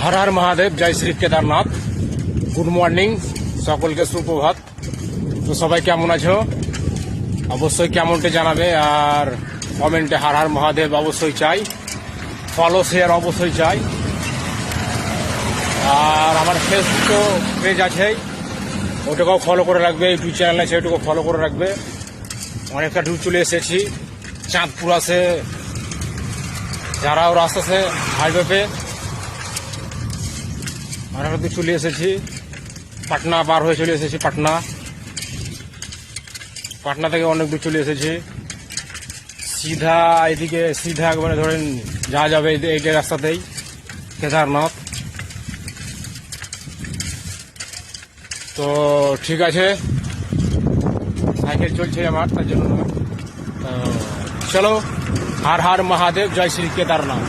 হর হর মহাদেব, জয় Shri Kedarnath. Good morning, সকলকে সুপ্রভাত। তো সবাই কেমন আছো? অবশ্যই কেমনটা জানাবে, আর কমেন্টে হর হর মহাদেব অবশ্যই চাই, ফলো শেয়ার অবশ্যই চাই। আর আমার ফেসবুকও পেজ আছে, ওটাকেও ফলো করে রাখবে। ইউটিউব চ্যানেল আছে, ওটাকেও ফলো করে রাখবে। অনেকটা দূর চলে এসেছি, চাঁদপুর আছে, যারা ওরা আসতেছে হাইওয়েতে। অনেকটা দূর চলে এসেছি, পাটনা পার হয়ে চলে এসেছি। পাটনা থেকে অনেক দূর চলে এসেছি। সিধা এদিকে, সিধা একবারে ধরেন যা যাবে এইটা রাস্তাতেই কেদারনাথ। তো ঠিক আছে, সাইকেল চলছে আমার, তার জন্য চলো। হর হর মহাদেব, জয় শ্রী কেদারনাথ।